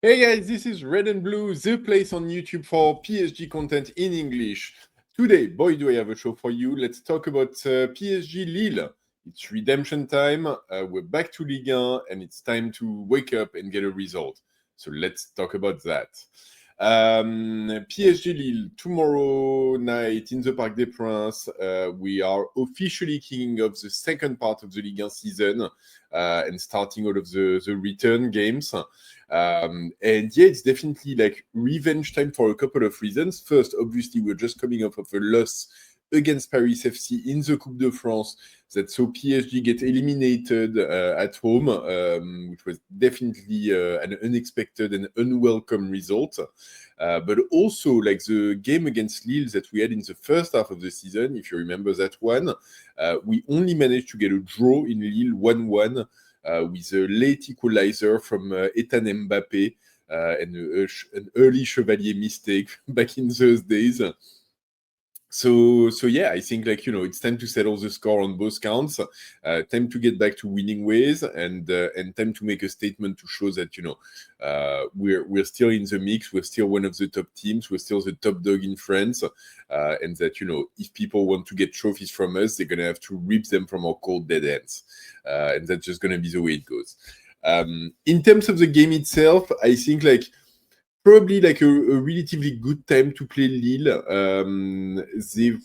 Hey guys, this is Red and Blue, the place on YouTube for PSG content in English. Today, boy, do I have a show for you. Let's talk about PSG Lille. It's redemption time. We're back to Ligue 1 and it's time to wake up and get a result. So let's talk about that. PSG Lille, tomorrow night in the Parc des Princes. We are officially kicking off the second part of the Ligue 1 season and starting all of the return games. And yeah, it's definitely like revenge time for a couple of reasons. First, obviously, we're just coming off of a loss against Paris FC in the Coupe de France that saw PSG get eliminated at home, which was definitely an unexpected and unwelcome result. But also, like the game against Lille that we had in the first half of the season, if you remember that one, we only managed to get a draw in Lille 1-1. With a late equalizer from Ethan Mbappé and an early Chevalier mistake back in those days. So yeah, I think it's time to settle the score on both counts. Time to get back to winning ways, and time to make a statement to show that we're still in the mix. We're still one of the top teams. We're still the top dog in France, and that if people want to get trophies from us, they're gonna have to rip them from our cold dead ends, and that's just gonna be the way it goes. In terms of the game itself, I think probably like a relatively good time to play Lille. They've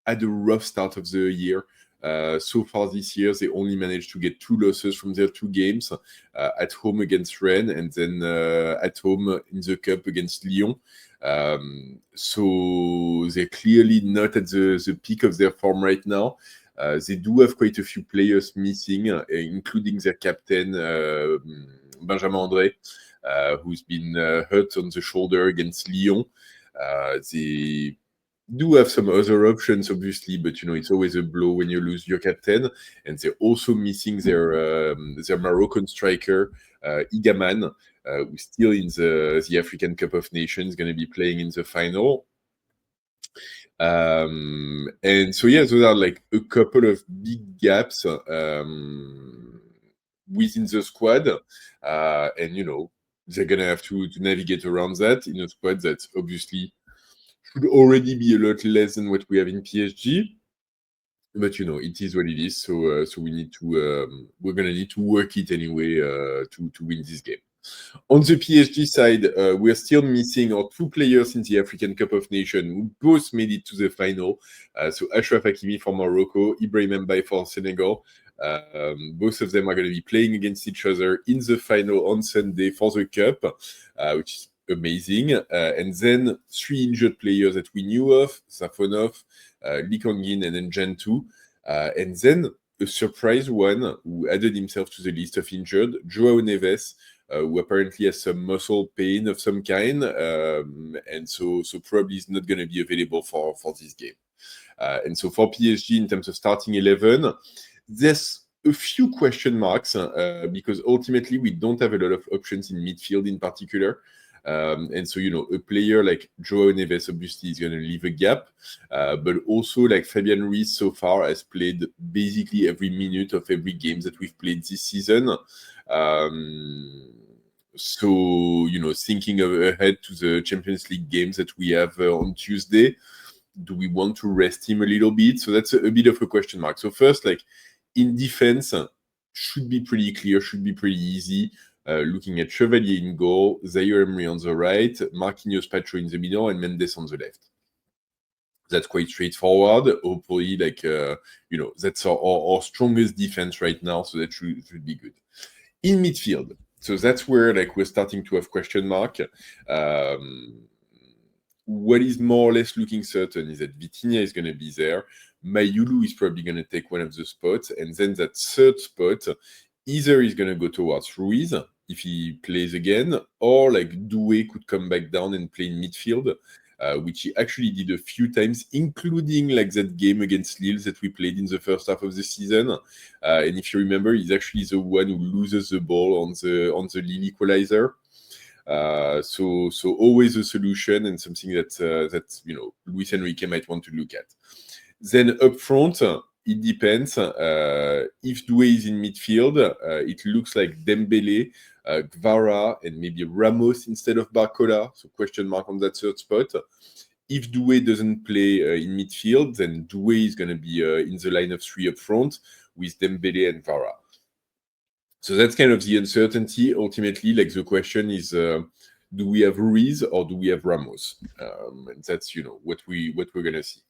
had a rough start of the year. So far this year, they only managed to get 2 losses from their 2 games, at home against Rennes and then at home in the Cup against Lyon. So they're clearly not at the peak of their form right now. They do have quite a few players missing, including their captain, Benjamin André, who's been hurt on the shoulder against Lyon. They do have some other options, obviously, but it's always a blow when you lose your captain. And they're also missing their Moroccan striker, Igaman, who's still in the African Cup of Nations, going to be playing in the final. And so yeah, those are like a couple of big gaps within the squad, and they're gonna have to navigate around that in a squad that obviously should already be a lot less than what we have in PSG. But it is what it is. So we need to we're gonna need to work it anyway to win this game. On the PSG side, we are still missing our 2 players in the African Cup of Nations who both made it to the final. So Achraf Hakimi for Morocco, Ibrahim Mbaye for Senegal. Both of them are going to be playing against each other in the final on Sunday for the Cup, which is amazing. And then 3 injured players that we knew of, Safonov, Lee Kangin, and then Gentoo. And then a surprise one who added himself to the list of injured, João Neves, who apparently has some muscle pain of some kind, and so probably is not going to be available for this game. And so for PSG, in terms of starting 11, there's a few question marks because ultimately we don't have a lot of options in midfield in particular. And so, a player like João Neves obviously is going to leave a gap, but also like Fabián Ruiz so far has played basically every minute of every game that we've played this season. So, thinking ahead to the Champions League games that we have on Tuesday, do we want to rest him a little bit? So that's a bit of a question mark. So first, like in defense, should be pretty clear, should be pretty easy. Looking at Chevalier in goal, Zaire Emery on the right, Marquinhos Pacho in the middle, and Mendes on the left. That's quite straightforward. Hopefully, that's our strongest defense right now, so that should be good. In midfield, so that's where we're starting to have question mark. What is more or less looking certain is that Vitinha is going to be there. Mayulu is probably going to take one of the spots, and then that third spot either is going to go towards Ruiz if he plays again, or Doué could come back down and play in midfield, which he actually did a few times, including that game against Lille that we played in the first half of the season. And if you remember, he's actually the one who loses the ball on the Lille equalizer. So always a solution and something that Luis Enrique might want to look at. Then up front, it depends. If Doué is in midfield, it looks like Dembele, Kvara, and maybe Ramos instead of Barcola. So question mark on that third spot. If Doué doesn't play in midfield, then Doué is going to be in the line of three up front with Dembele and Kvara. So that's kind of the uncertainty. Ultimately, like the question is, do we have Ruiz or do we have Ramos? And that's what we're gonna see.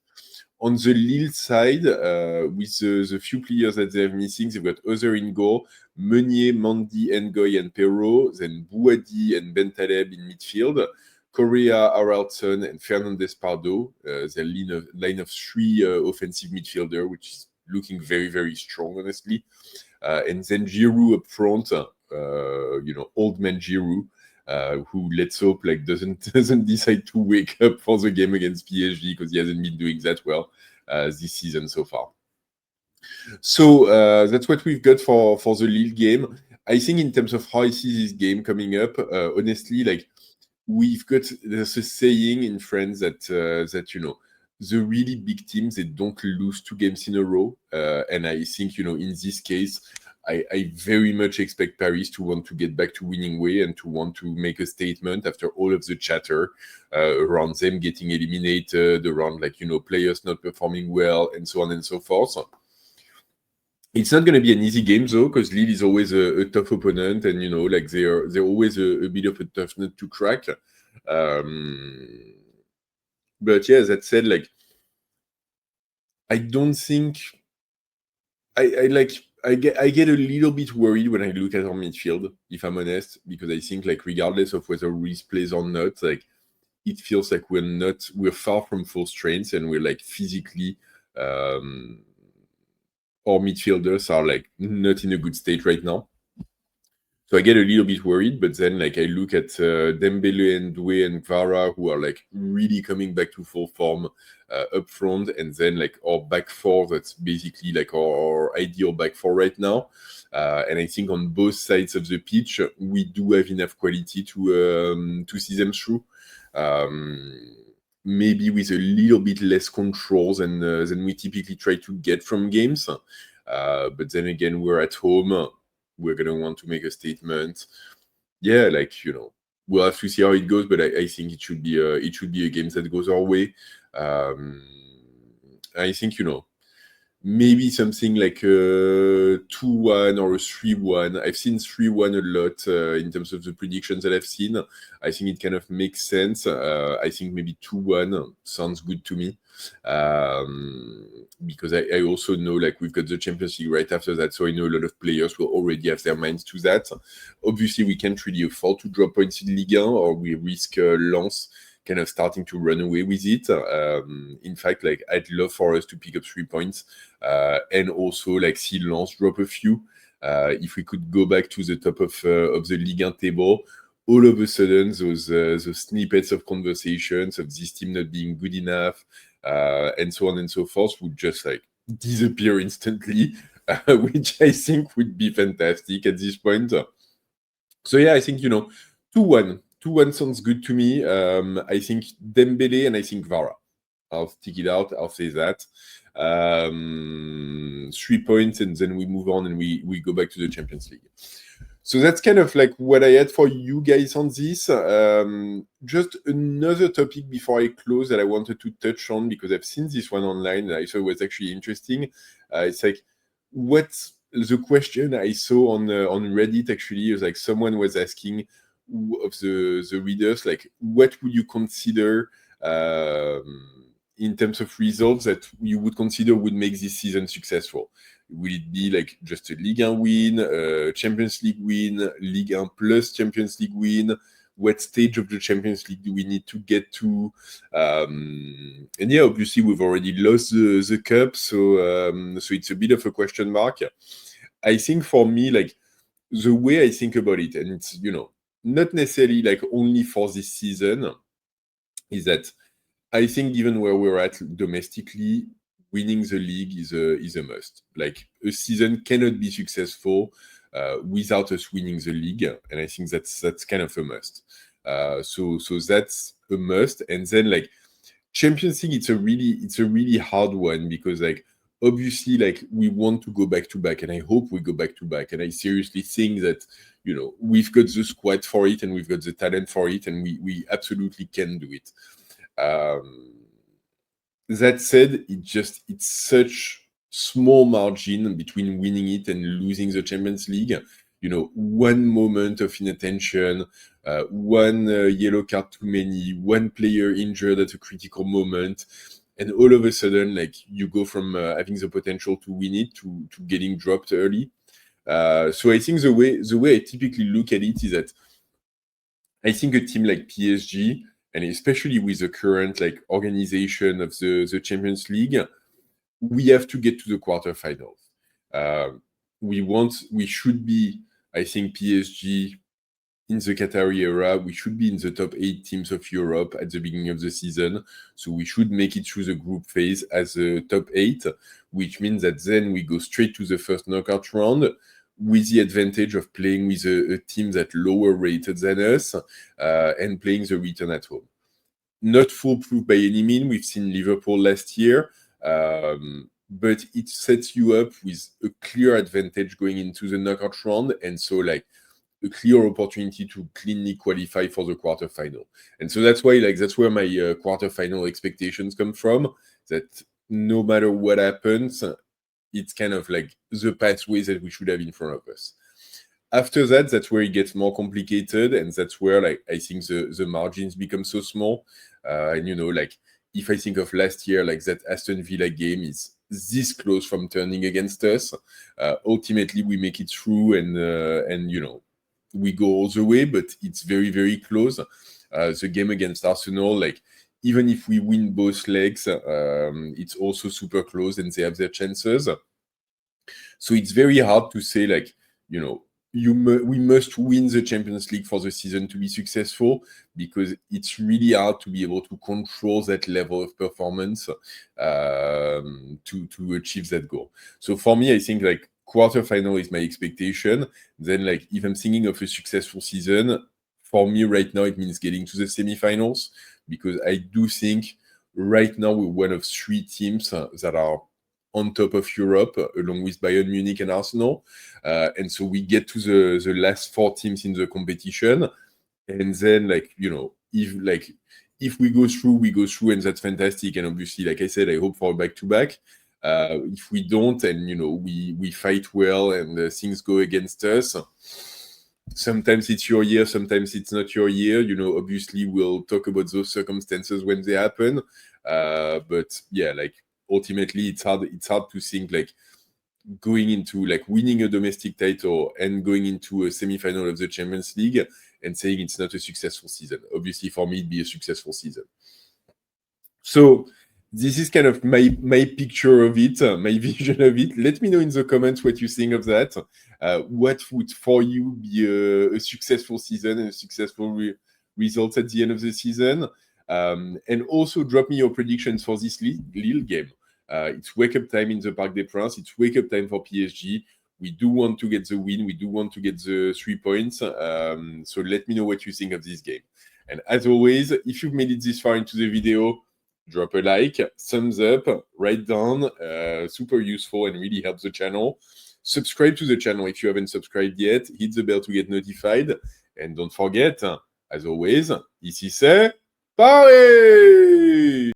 On the Lille side, with the few players that they have missing, they've got other in goal: Meunier, Mandy, Ngoy, and Perrault. Then Bouadi and Bentaleb in midfield. Correa, Haraldson, and Fernandez Pardo. Their line of three offensive midfielder, which is looking very, very strong, honestly. And then Giroud up front, old man Giroud, who let's hope doesn't decide to wake up for the game against PSG because he hasn't been doing that well this season so far. So that's what we've got for the Lille game. I think in terms of how I see this game coming up, honestly, we've got there's a saying in France that the really big teams, they don't lose 2 games in a row. And I think, in this case, I very much expect Paris to want to get back to winning way and to want to make a statement after all of the chatter around them getting eliminated, around players not performing well, and so on and so forth. It's not going to be an easy game though, because Lille is always a tough opponent, and they're always a bit of a tough nut to crack. But yeah, that said, I don't think I get a little bit worried when I look at our midfield, if I'm honest, because I think regardless of whether Ruiz plays or not, it feels like we're far from full strength, and we're physically our midfielders are not in a good state right now. So I get a little bit worried, but then I look at Dembele and Doué and Kvara, who are really coming back to full form up front, and then our back four, that's basically our ideal back four right now. And I think on both sides of the pitch, we do have enough quality to see them through. Maybe with a little bit less control than we typically try to get from games. But then again, we're at home. We're going to want to make a statement. Yeah, we'll have to see how it goes, but I think it should be a game that goes our way. I think, maybe something like a 2-1 or a 3-1. I've seen 3-1 a lot in terms of the predictions that I've seen. I think it kind of makes sense. I think maybe 2-1 sounds good to me. Because I also know we've got the Champions League right after that, so I know a lot of players will already have their minds to that. Obviously, we can't really afford to drop points in Ligue 1, or we risk Lens kind of starting to run away with it. In fact, I'd love for us to pick up 3 points and also see Lens drop a few. If we could go back to the top of the Ligue 1 table, all of a sudden those snippets of conversations of this team not being good enough and so on and so forth would just disappear instantly, which I think would be fantastic at this point. So yeah, I think 2-1. 2-1 sounds good to me. I think Dembele and I think Kvara. I'll stick it out. I'll say that. 3 points, and then we move on and we go back to the Champions League. So that's kind of what I had for you guys on this. Just another topic before I close that I wanted to touch on, because I've seen this one online and I thought it was actually interesting. It's what's the question I saw on Reddit actually is someone was asking of the readers, what would you consider in terms of results that you would consider would make this season successful? Will it be just a Ligue 1 win, Champions League win, Ligue 1 plus Champions League win? What stage of the Champions League do we need to get to? And yeah, obviously we've already lost the cup, so it's a bit of a question mark. I think for me, the way I think about it, and it's not necessarily only for this season, is that I think given where we're at domestically, winning the league is a must. A season cannot be successful without us winning the league, and I think that's kind of a must. So that's a must. And then Champions League, it's a really hard one, because obviously, like, we want to go back to back, and I hope we go back to back. And I seriously think that, we've got the squad for it, and we've got the talent for it, and we absolutely can do it. That said, it's such small margin between winning it and losing the Champions League. One moment of inattention, one yellow card too many, one player injured at a critical moment, and all of a sudden, like, you go from having the potential to win it to getting dropped early. So I think the way I typically look at it is that I think a team like PSG, and especially with the current like organization of the Champions League, we have to get to the quarterfinals. We should be, I think, PSG in the Qatari era, we should be in the top 8 teams of Europe at the beginning of the season. So we should make it through the group phase as a top 8, which means that then we go straight to the first knockout round with the advantage of playing with a team that's lower rated than us and playing the return at home. Not foolproof by any means. We've seen Liverpool last year, but it sets you up with a clear advantage going into the knockout round, and so like a clear opportunity to cleanly qualify for the quarterfinal. And so that's why, like, that's where my quarterfinal expectations come from. That no matter what happens, it's kind of like the pathway that we should have in front of us. After that, that's where it gets more complicated, and that's where, like, I think the margins become so small. And like, if I think of last year, like that Aston Villa game is this close from turning against us. Ultimately, we make it through, and we go all the way, but it's very, very close. The game against Arsenal, like, even if we win both legs, it's also super close, and they have their chances. So it's very hard to say, like, we must win the Champions League for the season to be successful, because it's really hard to be able to control that level of performance to achieve that goal. So for me, I think, like, quarterfinal is my expectation. Then, like, if I'm thinking of a successful season, for me right now, it means getting to the semifinals, because I do think right now we're one of 3 teams that are on top of Europe, along with Bayern Munich and Arsenal. And so we get to the last 4 teams in the competition. And then, like, if we go through, and that's fantastic. And obviously, like I said, I hope for a back-to-back. If we don't, and we fight well, and things go against us, sometimes it's your year, sometimes it's not your year. Obviously, we'll talk about those circumstances when they happen. But yeah, like, ultimately, it's hard to think, like, going into, like, winning a domestic title and going into a semi-final of the Champions League and saying it's not a successful season. Obviously, for me, it'd be a successful season. So this is kind of my picture of it, my vision of it. Let me know in the comments what you think of that. What would, for you, be a successful season and a successful results at the end of the season? And also drop me your predictions for this Lille game. It's wake-up time in the Parc des Princes. It's wake-up time for PSG. We do want to get the win. We do want to get the 3 points. So let me know what you think of this game. And as always, if you've made it this far into the video, drop a like, thumbs up, write down. Super useful and really helps the channel. Subscribe to the channel if you haven't subscribed yet. Hit the bell to get notified. And don't forget, as always, ici c'est Paris!